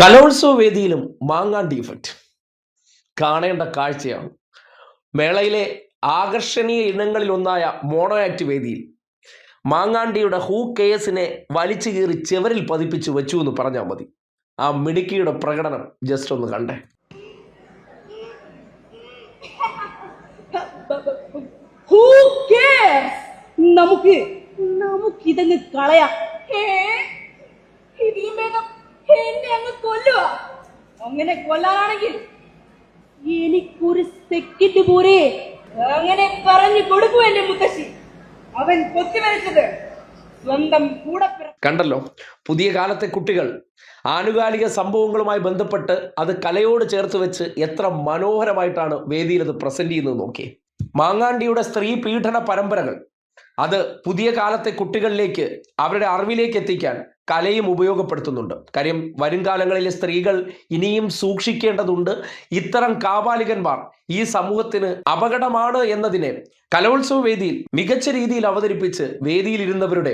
കലോത്സവ വേദിയിലും മാങ്ങാണ്ടി ഇഫക്റ്റ് കാണേണ്ട കാഴ്ചയാണ്. മേളയിലെ ആകർഷണീയ ഇനങ്ങളിൽ ഒന്നായ മോണോ ആക്ട് വേദിയിൽ മാങ്ങാണ്ടിയുടെ ഹൂ കേസിനെ വലിച്ചു കീറി ചെവരിൽ പതിപ്പിച്ചു വെച്ചു എന്ന് പറഞ്ഞാൽ മതി. ആ മിടുക്കിയുടെ പ്രകടനം ജസ്റ്റ് ഒന്ന് കണ്ടേ. നമുക്കിതങ്ങ് കളയാം. എന്നെ അങ്ങ് കൊല്ലുക. അങ്ങനെ കൊല്ലാനാണെങ്കിൽ എനിക്കൊരു സെക്കൻഡ് പോരെ. അങ്ങനെ പറഞ്ഞു കൊടുക്കൂ എന്റെ മുത്തശ്ശി. അവൻ കൊത്തിവരച്ചത് സ്വന്തം കൂടെ. കണ്ടല്ലോ, പുതിയ കാലത്തെ കുട്ടികൾ ആനുകാലിക സംഭവങ്ങളുമായി ബന്ധപ്പെട്ട് അത് കലയോട് ചേർത്ത് വെച്ച് എത്ര മനോഹരമായിട്ടാണ് വേദിയിൽ അത് പ്രസന്റ് ചെയ്യുന്നത് നോക്കി. മാങ്ങാണ്ടിയുടെ സ്ത്രീ പീഡന പരമ്പരകൾ അത് പുതിയ കാലത്തെ കുട്ടികളിലേക്ക് അവരുടെ അറിവിലേക്ക് എത്തിക്കാൻ കലയും ഉപയോഗപ്പെടുത്തുന്നുണ്ട്. കാര്യം വരും കാലങ്ങളിലെ സ്ത്രീകൾ ഇനിയും സൂക്ഷിക്കേണ്ടതുണ്ട്. ഇത്തരം കാപാലികന്മാർ ഈ സമൂഹത്തിന് അപകടമാണ് എന്നതിനെ കലോത്സവ വേദിയിൽ മികച്ച രീതിയിൽ അവതരിപ്പിച്ച് വേദിയിലിരുന്നവരുടെ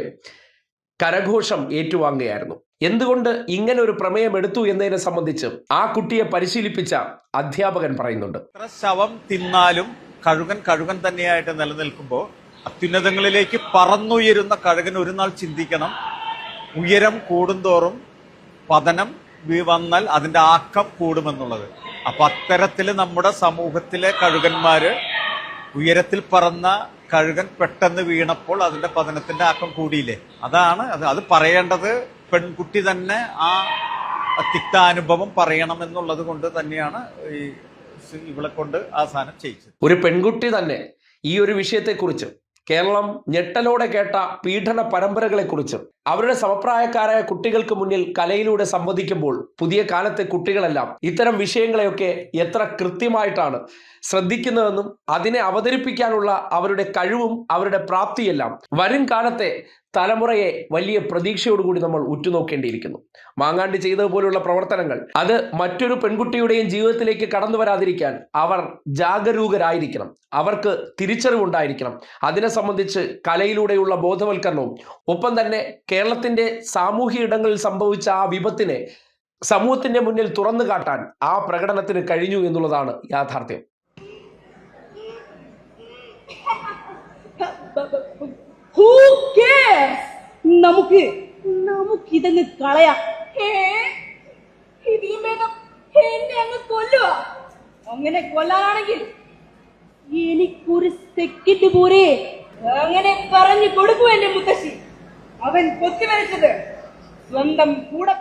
കരഘോഷം ഏറ്റുവാങ്ങുകയായിരുന്നു. എന്തുകൊണ്ട് ഇങ്ങനെ ഒരു പ്രമേയം എടുത്തു എന്നതിനെ സംബന്ധിച്ച് ആ കുട്ടിയെ പരിശീലിപ്പിച്ച അധ്യാപകൻ പറയുന്നുണ്ട്. ശവം തിന്നാലും കഴുകൻ കഴുകൻ തന്നെയായിട്ട് നിലനിൽക്കുമ്പോൾ അത്യുന്നതങ്ങളിലേക്ക് പറന്നുയരുന്ന കഴുകൻ ഒരു നാൾ ചിന്തിക്കണം, ഉയരം കൂടുന്തോറും പതനം വന്നാൽ അതിന്റെ ആക്കം കൂടുമെന്നുള്ളത്. അപ്പൊ അത്തരത്തില് നമ്മുടെ സമൂഹത്തിലെ കഴുകന്മാര് ഉയരത്തിൽ പറന്ന കഴുകൻ പെട്ടെന്ന് വീണപ്പോൾ അതിന്റെ പതനത്തിന്റെ ആക്കം കൂടിയില്ലേ. അതാണ് അത് പറയേണ്ടത്. പെൺകുട്ടി തന്നെ ആ തിക്താനുഭവം പറയണം എന്നുള്ളത് കൊണ്ട് തന്നെയാണ് ഇവളെ കൊണ്ട് ആ സാധനം ചെയ്യിച്ചത്. ഒരു പെൺകുട്ടി തന്നെ ഈ ഒരു വിഷയത്തെക്കുറിച്ച് കേരളം ഞെട്ടലോടെ കേട്ട പീഡന പരമ്പരകളെക്കുറിച്ചും അവരുടെ സമപ്രായക്കാരായ കുട്ടികൾക്ക് മുന്നിൽ കലയിലൂടെ സംവദിക്കുമ്പോൾ പുതിയ കാലത്തെ കുട്ടികളെല്ലാം ഇത്തരം വിഷയങ്ങളെയൊക്കെ എത്ര കൃത്യമായിട്ടാണ് ശ്രദ്ധിക്കുന്നതെന്നും അതിനെ അവതരിപ്പിക്കാനുള്ള അവരുടെ കഴിവും അവരുടെ പ്രാപ്തിയെല്ലാം വരും കാലത്തെ തലമുറയെ വലിയ പ്രതീക്ഷയോടുകൂടി നമ്മൾ ഉറ്റുനോക്കേണ്ടിയിരിക്കുന്നു. മാങ്ങാണ്ടി ചെയ്തതുപോലുള്ള പ്രവർത്തനങ്ങൾ അത് മറ്റൊരു പെൺകുട്ടിയുടെയും ജീവിതത്തിലേക്ക് കടന്നു വരാതിരിക്കാൻ അവർ ജാഗരൂകരായിരിക്കണം. അവർക്ക് തിരിച്ചറിവുണ്ടായിരിക്കണം. അതിനെ സംബന്ധിച്ച് കലയിലൂടെയുള്ള ബോധവൽക്കരണവും ഒപ്പം തന്നെ കേരളത്തിന്റെ സാമൂഹിക ഇടങ്ങളിൽ സംഭവിച്ച ആ വിപത്തിനെ സമൂഹത്തിന്റെ മുന്നിൽ തുറന്നു കാട്ടാൻ ആ പ്രകടനത്തിന് കഴിഞ്ഞു എന്നുള്ളതാണ് യാഥാർത്ഥ്യം. നമുക്കിതങ്ങ് കളയാം. എന്നെ അങ്ങ് കൊല്ലുക. അങ്ങനെ കൊല്ലാനാണെങ്കിൽ എനിക്കൊരു സെക്കൻഡ് പോരെ. അങ്ങനെ പറഞ്ഞു കൊടുക്കൂ എന്റെ മുത്തശ്ശി. അവൻ കൊത്തിവരച്ചത് സ്വന്തം കൂടെ.